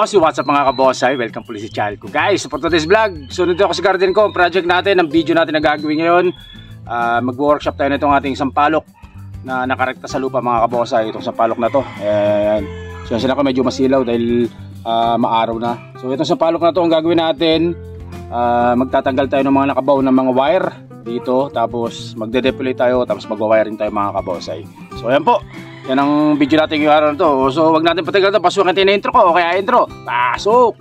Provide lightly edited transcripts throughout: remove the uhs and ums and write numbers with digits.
So what's up mga kabonsai, welcome po sa channel ko guys. For today's vlog, sunod ako sa garden ko. Project natin, ang video natin na gagawin ngayon, mag-workshop tayo na itong ating sampalok na nakarekta sa lupa mga kabonsai. Itong sampalok na to, so sila ko medyo masilaw dahil maaraw na. So itong sampalok na to, ang gagawin natin, magtatanggal tayo ng mga nakabaw ng mga wire dito, tapos magde-depolate tayo, tapos mag-wiring tayo mga kabonsai. So ayan po, yan ang video natin yung araw na to. So wag natin patagal na, pasukin natin na intro ko. Kaya intro, pasok!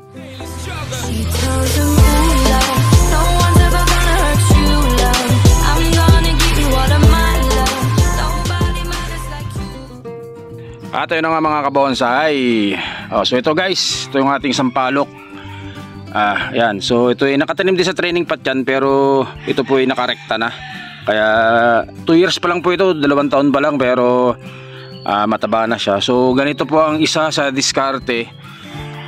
At yun na nga mga kabonsai. So ito guys, ito yung ating sampalok. Yan, so ito ay nakatanim din sa training pot yan, pero ito po ay nakarekta na. Kaya 2 years pa lang po ito, 2 taon pa lang, pero mataba na siya. So ganito po ang isa sa diskarte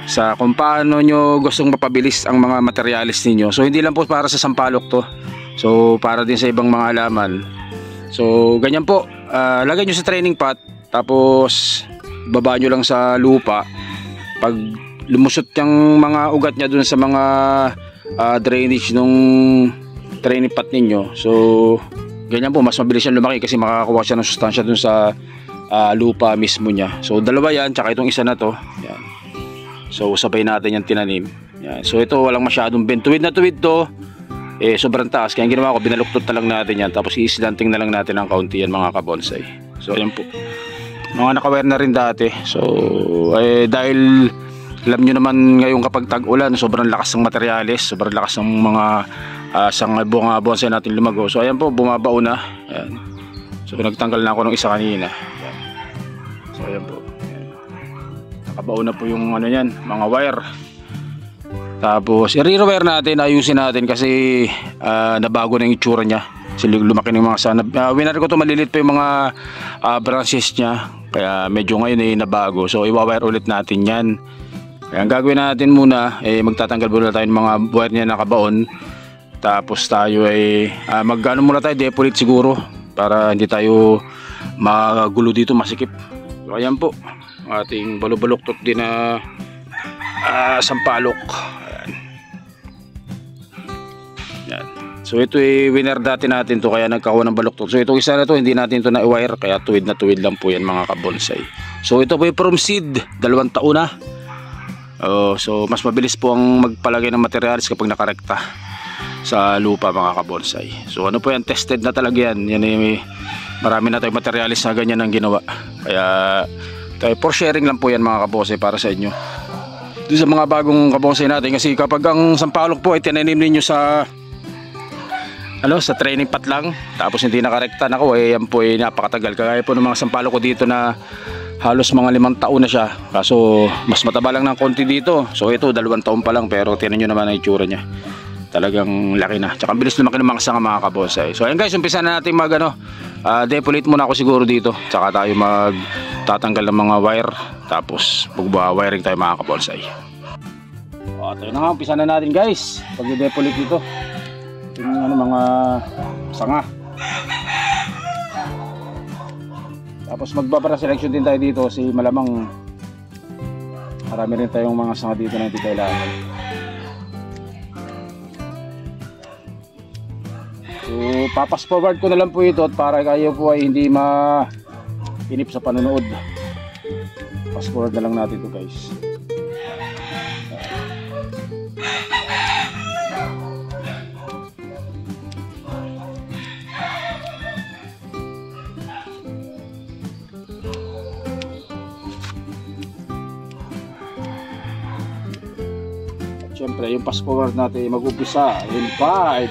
sa kung paano nyo gustong mapabilis ang mga materialis ninyo. So hindi lang po para sa sampalok to, so para din sa ibang mga halaman. So ganyan po, lagay nyo sa training pot, tapos baba nyo lang sa lupa. Pag lumusot yung mga ugat nya dun sa mga drainage nung training pot ninyo, so ganyan po, mas mabilis yan lumaki kasi makakakuha siya ng sustansya dun sa lupa mismo niya. So dalawa yan, tsaka itong isa na to. Yan. So sabay natin yung tinanim. Yan. So ito walang masyadong bend. Tuwid na tuwid to, sobrang taas. Kaya ang ginawa ko, binaluktot na lang natin yan, tapos i-slanting na lang natin ng kaunti yan mga kabonsai. So ayan po, mga nakawire na rin dati. So dahil alam nyo naman ngayon kapag tag-ulan, sobrang lakas ng materialis, sobrang lakas ng mga bunga bonsai natin lumago. So ayan po, bumabao na. Ayan. So nagtanggal na ako ng isa kanina. Ayan. So ayan po. Ayan. Nakabao na po yung ano yan, mga wire. Tapos i-rewire natin, ayusin natin kasi nabago na yung itsura niya. Kasi lumaki na yung mga sana. Winner ko to, malilit pa yung mga branches niya. Kaya medyo ngayon nabago. So i-wire ulit natin yan. Kaya ang gagawin natin muna, magtatanggal muna tayo ng mga wire niya nakabaon. Tapos tayo mag-ano muna tayo, depolate siguro, para hindi tayo magulo dito, masikip. So ayan po, ating balubaluktot din na sampalok. Ayan. Yan. So ito winner dati natin to, kaya nagkakuha ng baluktot. So itong isa na to, hindi natin to na-wire, kaya tuwid na tuwid lang po yan mga kabonsai. So ito po yung from seed, 2 taon na. So mas mabilis po ang magpalagay ng materials kapag nakarekta sa lupa mga kabonsai. So ano po yan, tested na talaga yan. Marami na tayong materialis na ganyan ang ginawa. Kaya tayo for sharing lang po yan mga kabonsai, para sa inyo. Doon sa mga bagong kabonsai natin, kasi kapag ang sampalok po ay tinanim ninyo sa sa training pot lang, tapos hindi nakarekta, nako yan po napakatagal. Kagaya po ng mga sampalok ko dito na halos mga 5 taon na siya, kaso mas mataba lang ng konti dito. So ito 2 taon pa lang, pero tinan nyo naman ang itsura nya, talagang laki na, tsaka bilis lumaki ng mga sanga mga kabonsai. So ayun guys, umpisa na natin mag depolate muna ako siguro dito, tsaka tayo magtatanggal ng mga wire, tapos magwa-wiring tayo mga kabonsai. Ito na nga, umpisa na natin guys pag-depolate dito yung mga sanga. Tapos magbabara selection din tayo dito kasi malamang marami rin tayong mga sanga dito na hindi kailangan. So papas forward ko na lang po ito para kayo po ay hindi mainip sa panonood. Pass forward na lang natin ito guys. Siyempre yung pass forward natin mag-umpisa in 5,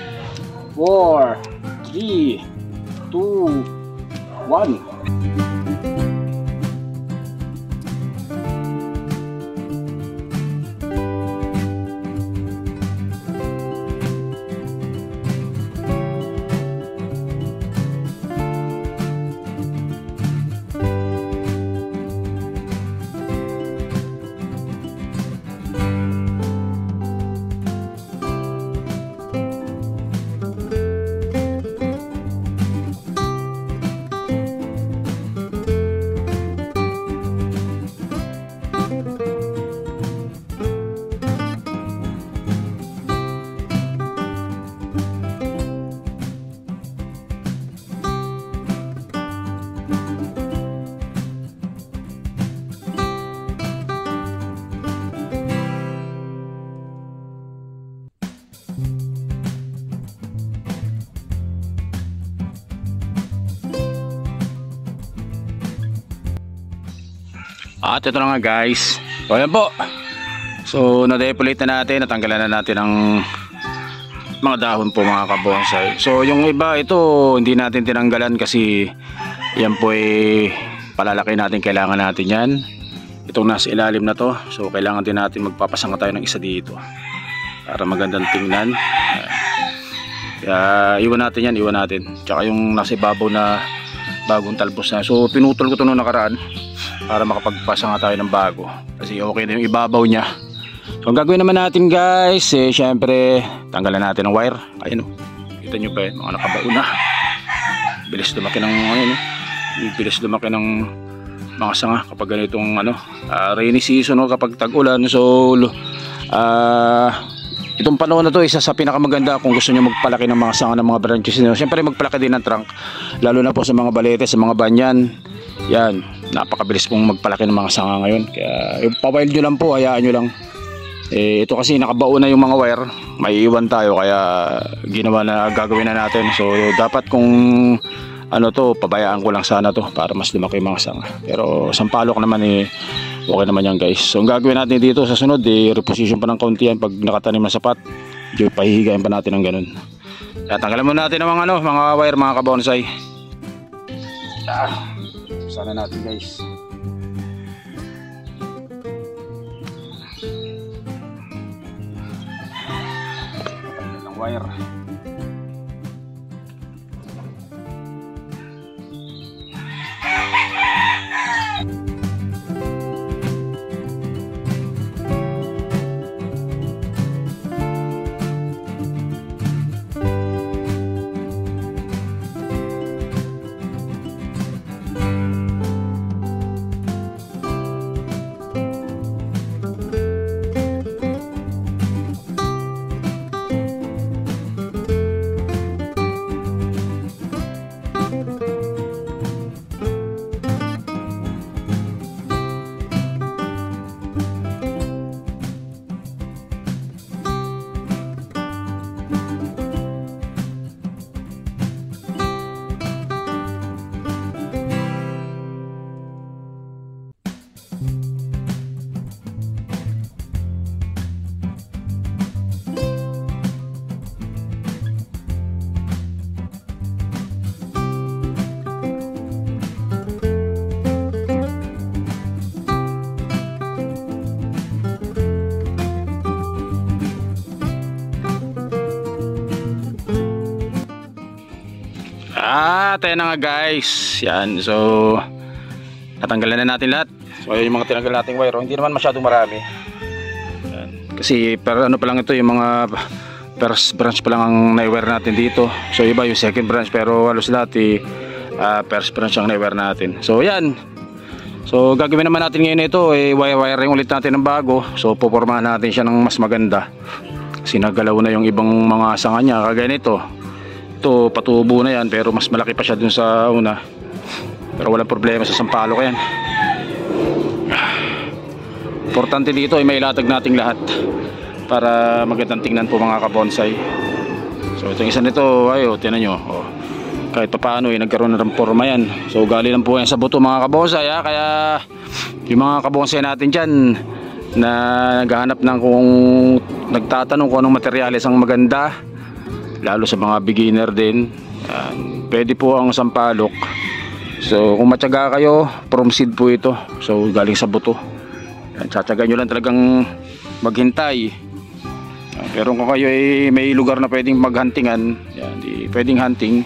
4, 3, 2, 1. At ito na nga guys. So ayan po. So na-depolate na natin, natanggalan na natin ang mga dahon po mga kabonsai. So yung iba ito hindi natin tinanggalan kasi yan po palalaki natin, kailangan natin yan. Itong nasa ilalim na to, so kailangan din natin magpapasanga tayo ng isa dito para magandang tingnan. Kaya iwan natin yan, iwan natin. Tsaka yung nasa ibabaw na bagong talbos na, so pinutol ko ito noong nakaraan para makapagpasanga tayo ng bago kasi okay na yung ibabaw niya. So ang gagawin naman natin guys, syempre tanggalan natin ng wire. Ayun, kita nyo ba mga nakabao na. Bilis lumaki ng bilis lumaki ng mga sanga kapag ganitong rainy season o kapag tag-ulan. So itong panahon na to isa sa pinakamaganda kung gusto niyo magpalaki ng mga sanga ng mga branches niyo. Syempre magpalaki din ng trunk, lalo na po sa mga balete, sa mga banyan. Yan, napakabilis pong magpalaki ng mga sanga ngayon. Kaya yung pa-wild nyo lang po, hayaan nyo lang. Ito kasi nakabao na yung mga wire, may iwan tayo kaya ginawa na gagawin na natin. So dapat kung pabayaan ko lang sana to para mas lumaki yung mga sanga. Pero sampalok naman okay naman yan guys. So ang gagawin natin dito sa sunod, reposition pa ng kaunti yan. Pag nakatanim na sapat, pahihigayin pa natin ng ganun. Kaya tanggalan muna natin ng mga wire mga kabonsai. Sana natin guys. Ng wire. Ayan na nga guys. Yan, so natanggalan na natin lahat. So ayun yung mga tinanggal nating wire. Hindi naman masyadong marami. Yan. Kasi pa lang ito, yung mga first branch pa lang ang na-wire natin dito. So iba yung second branch, pero halos lahat first branch ang na-wire natin. So yan. So gagawin naman natin ngayon ito, wiring ulit natin ng bago. So pupormahan natin siya ng mas maganda. Kasi nagalaw na yung ibang mga sanga niya, kagaya nito. Ito patubo na yan, pero mas malaki pa siya dun sa una. Pero walang problema sa sampalok yan. Importante dito ay mailatag nating lahat para magandang tingnan po mga kabonsai. So itong isa nito, tinan nyo, kahit pa paano nagkaroon na ng forma yan. So galing lang po yan sa buto mga kabonsai, kaya yung mga kabonsai natin dyan na naghahanap ng kung nagtatanong kung anong materyales ang maganda, lalo sa mga beginner din, pwede po ang sampalok. So kung matyaga kayo, from seed po ito. So galing sa buto. Tsatsaga nyo lang talagang maghintay. Pero kung kayo may lugar na pwedeng maghuntingan, di pwedeng hunting,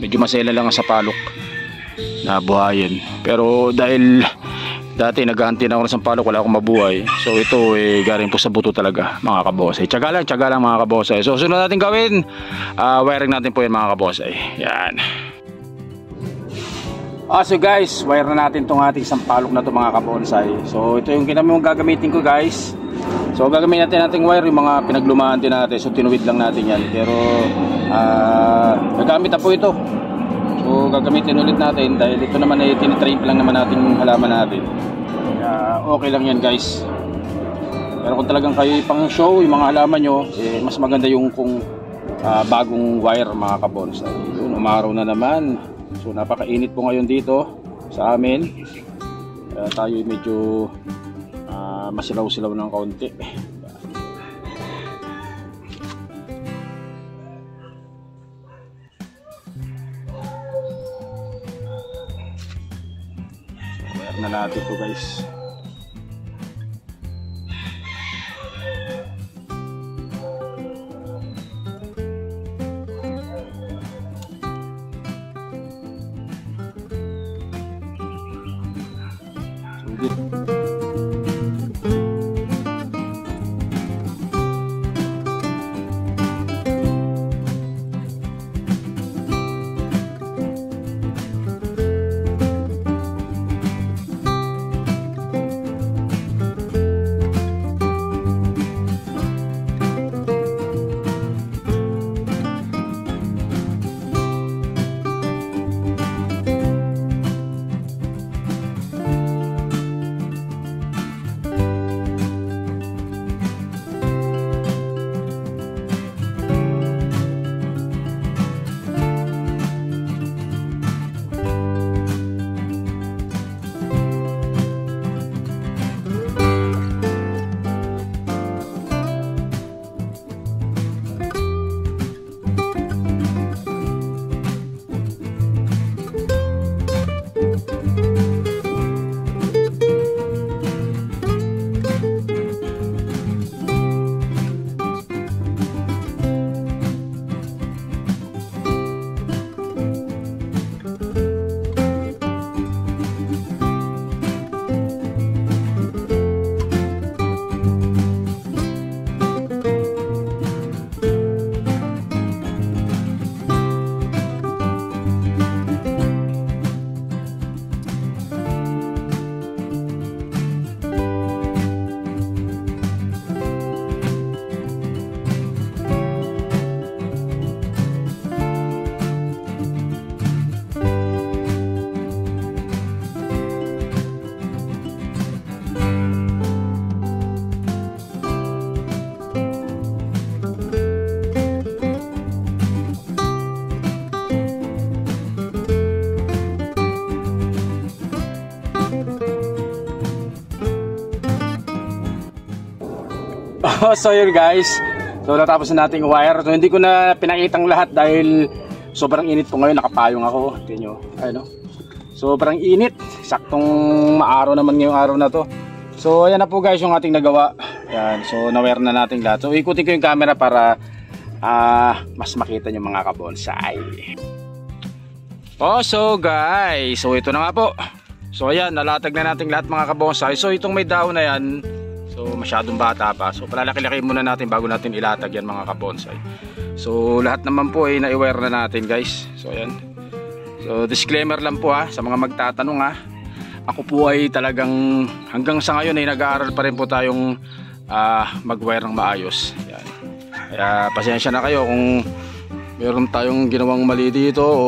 medyo masela lang ang sapalok na buhayin. Pero dahil dati naghahunting ako ng sampalok, wala akong mabuhay. So ito galing po sa buto talaga mga kabosay. Tsaga lang mga kabosay. So sunod natin gawin, wiring natin po yan mga kabosay. Yan. So guys, wire na natin itong ating sampalok na ito mga kabonsai. So ito yung gagamitin ko guys. So gagamitin natin wire yung mga pinaglumaan din natin. So tinuwid lang natin yan. Pero nagamit na po ito. So gagamitin ulit natin dahil ito naman ay tinitrain lang naman natin yung halaman natin. Okay lang yan guys. Pero kung talagang kayo pang show yung mga halaman nyo, mas maganda yung kung bagong wire mga kabonsai. Yun, umaraw na naman. So napakainit po ngayon dito sa amin. Kaya tayo medyo masilaw-silaw ng kaunti. Wire na natin ito guys. So yun guys, so natapos na nating wire. So hindi ko na pinakitang lahat dahil sobrang init po ngayon, nakapayong ako. Tingnan nyo, ayun, sobrang init, saktong maaraw naman ngayong araw na to. So ayan na po guys yung ating nagawa. Ayan, so na-wire na natin lahat. So ikutin ko yung camera para mas makita nyo mga kabonsai. So guys, so ito na nga po. So ayan, nalatag na natin lahat mga kabonsai. So itong may daon na yan, so masyadong bata pa. So palalaki-laki muna natin bago natin ilatag yan mga kabonsai. So lahat naman po ay na-wire na natin guys. So ayan. So disclaimer lang po sa mga magtatanong Ako po ay talagang hanggang sa ngayon ay nag-aaral pa rin po tayong mag-wire ng maayos. Ayan. Kaya pasensya na kayo kung meron tayong ginawang mali dito o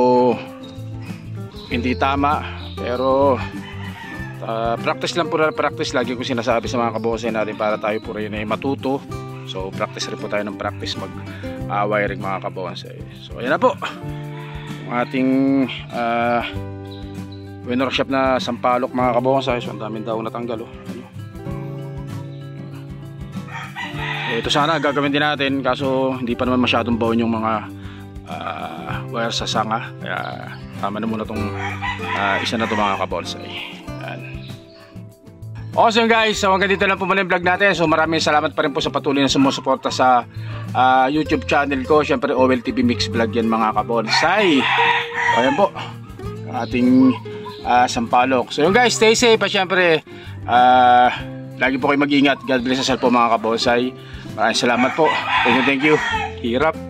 hindi tama. Pero practice lang po na practice. Lagi ko sinasabi sa mga kabonsai natin para tayo po rin ay matuto. So practice rin po tayo ng practice mag-wiring mga kabonsai. So ayan na po yung ating winner shop na sampalok mga kabonsai. So ang daming daw natanggal So, ito sana gagawin din natin kaso hindi pa naman masyadong baon yung mga wire sa sanga. Kaya tama na muna tong isa na to mga kabonsai. So guys, so hanggang dito lang po muna yung vlog natin. So maraming salamat pa rin po sa patuloy na sumusuporta sa YouTube channel ko. Syempre OLTV Mix Vlog yan mga kabonsai. So ayan po ating sampalok. So yun guys, stay safe. Syempre lagi po kayo mag-ingat. God bless us all po mga kabonsai. Maraming salamat po. Thank you. Hirap.